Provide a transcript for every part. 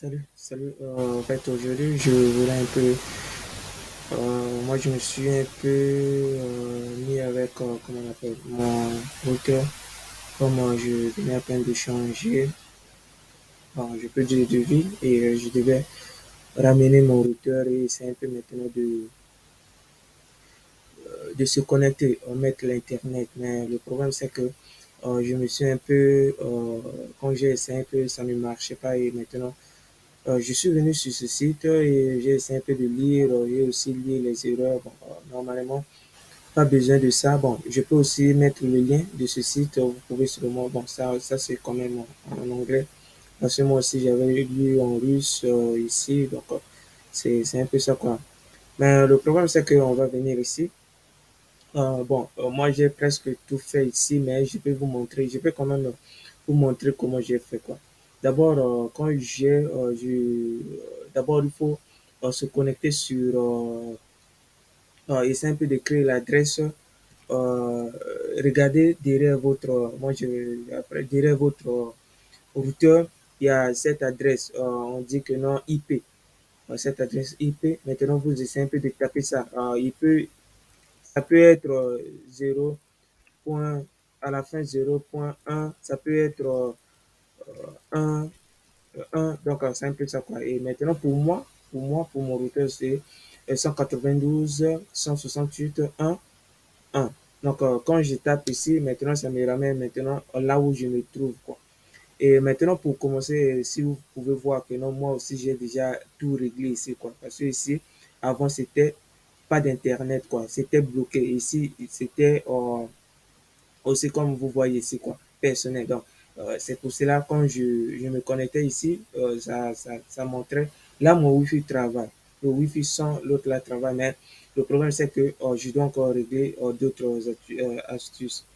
Salut, salut. En fait, aujourd'hui, je voulais un peu. Moi, je me suis un peu mis avec, comment on appelle, mon routeur. Comme je venais à peine de changer, bon, je peux dire de vie, et je devais ramener mon routeur et c'est un peu maintenant de se connecter, on met l'internet. Mais le problème, c'est que je me suis un peu, quand j'ai essayé un peu, ça ne marchait pas et maintenant. Je suis venu sur ce site et j'ai essayé un peu de lire et aussi lire les erreurs. Bon, normalement, pas besoin de ça. Bon, je peux aussi mettre le lien de ce site. Vous pouvez sûrement, bon, ça c'est quand même en anglais. Parce que moi aussi, j'avais lu en russe ici. Donc, c'est un peu ça, quoi. Mais le problème, c'est qu'on va venir ici. Bon, moi, j'ai presque tout fait ici, mais je peux vous montrer. Je peux quand même vous montrer comment j'ai fait, quoi. D'abord, quand d'abord, il faut se connecter sur, essayer un peu de créer l'adresse. Regardez derrière votre, moi, après, derrière votre routeur, il y a cette adresse. On dit que non, IP. Cette adresse IP. Maintenant, vous essayez un peu de taper ça. Ça peut être 0 point, à la fin 0.1, ça peut être 1, 1, donc c'est un peu ça quoi. Et maintenant pour mon routeur, c'est 192, 168, 1, 1. Donc quand je tape ici, maintenant ça me ramène maintenant là où je me trouve quoi. Et maintenant pour commencer, si vous pouvez voir que non, moi aussi j'ai déjà tout réglé ici quoi. Parce que ici, avant c'était pas d'internet quoi, c'était bloqué. Ici c'était aussi comme vous voyez ici, quoi, personnel. Donc, c'est pour cela, quand je me connectais ici, ça montrait, là, mon Wi-Fi travaille. Le Wi-Fi sans l'autre là travaille, mais le problème, c'est que je dois encore régler d'autres astuces.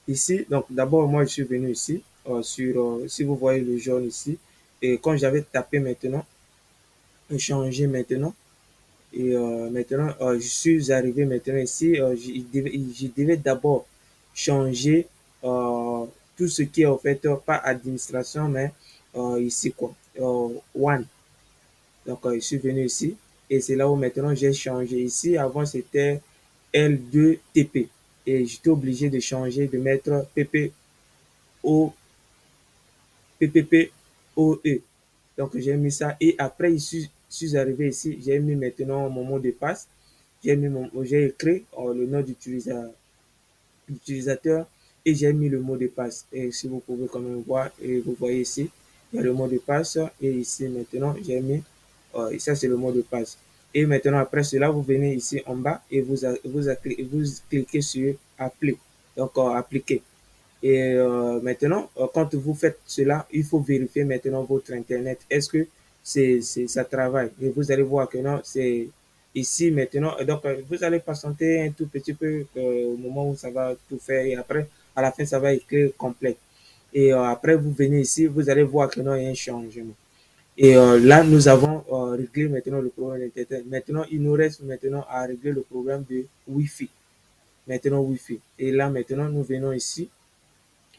Ici, donc, d'abord, moi, je suis venu ici, si vous voyez le jaune ici, et quand j'avais tapé maintenant, changer maintenant, et maintenant, je suis arrivé maintenant ici. Je devais d'abord changer tout ce qui est en fait pas administration, mais ici quoi, One. Donc, je suis venu ici et c'est là où maintenant j'ai changé. Ici, avant c'était L2TP et j'étais obligé de changer, de mettre PPO, PPPOE. Donc, j'ai mis ça et après, je suis arrivé ici, j'ai mis maintenant mon mot de passe. J'ai écrit le nom d'utilisateur et j'ai mis le mot de passe. Et si vous pouvez quand même voir, et vous voyez ici, il y a le mot de passe et ici maintenant, j'ai mis, et ça c'est le mot de passe. Et maintenant, après cela, vous venez ici en bas et vous cliquez sur appeler, donc appliquer. Et maintenant, quand vous faites cela, il faut vérifier maintenant votre Internet. Est-ce que ça travaille? Et vous allez voir que non, c'est ici maintenant. Donc, vous allez patienter un tout petit peu au moment où ça va tout faire. Et après, à la fin, ça va écrire complet. Et après, vous venez ici, vous allez voir que non, il y a un changement. Et là, nous avons réglé maintenant le problème d'Internet. Maintenant, il nous reste maintenant à régler le problème de Wi-Fi. Maintenant, Wi-Fi. Et là, maintenant, nous venons ici.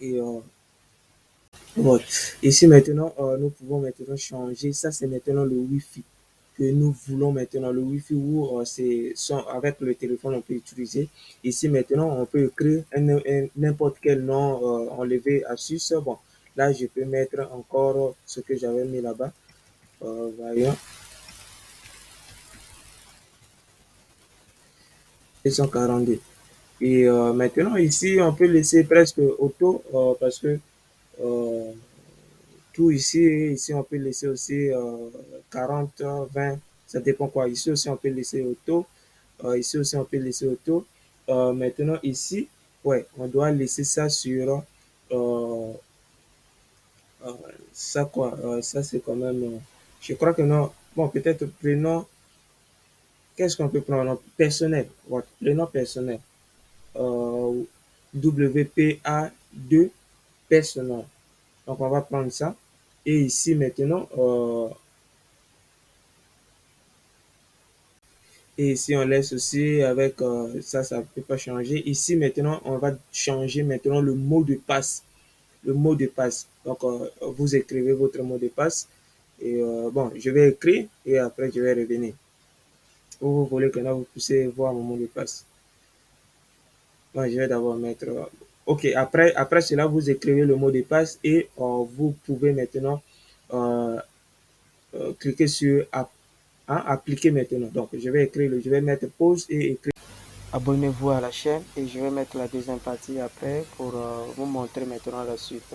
Et bon, ici maintenant, nous pouvons maintenant changer. Ça, c'est maintenant le Wi-Fi que nous voulons maintenant. Le Wi-Fi où avec le téléphone, on peut utiliser. Ici maintenant, on peut écrire n'importe quel nom enlevé à sus. Bon, là, je peux mettre encore ce que j'avais mis là-bas. Voyons, 242. Et maintenant, ici, on peut laisser presque auto parce que euh, tout ici, on peut laisser aussi 40, 20, ça dépend quoi. Ici aussi, on peut laisser auto. Ici aussi, on peut laisser auto. Maintenant, ici, ouais, on doit laisser ça sur euh, euh, ça quoi. Ça, c'est quand même. Je crois que non. Bon, peut-être prénom. Qu'est-ce qu'on peut prendre? Personnel. Ouais, prénom personnel. Euh, WPA2 personnel. Donc, on va prendre ça. Et ici, maintenant, et ici, on laisse aussi avec ça, ça ne peut pas changer. Ici, maintenant, on va changer maintenant le mot de passe. Le mot de passe. Donc, vous écrivez votre mot de passe. Et bon, je vais écrire et après je vais revenir. Ou vous voulez que là vous puissiez voir mon mot de passe. Moi, je vais d'abord mettre. Ok, après cela, vous écrivez le mot de passe et vous pouvez maintenant euh, cliquer sur appliquer maintenant. Donc, je vais mettre pause et écrire. Abonnez-vous à la chaîne et je vais mettre la deuxième partie après pour vous montrer maintenant la suite.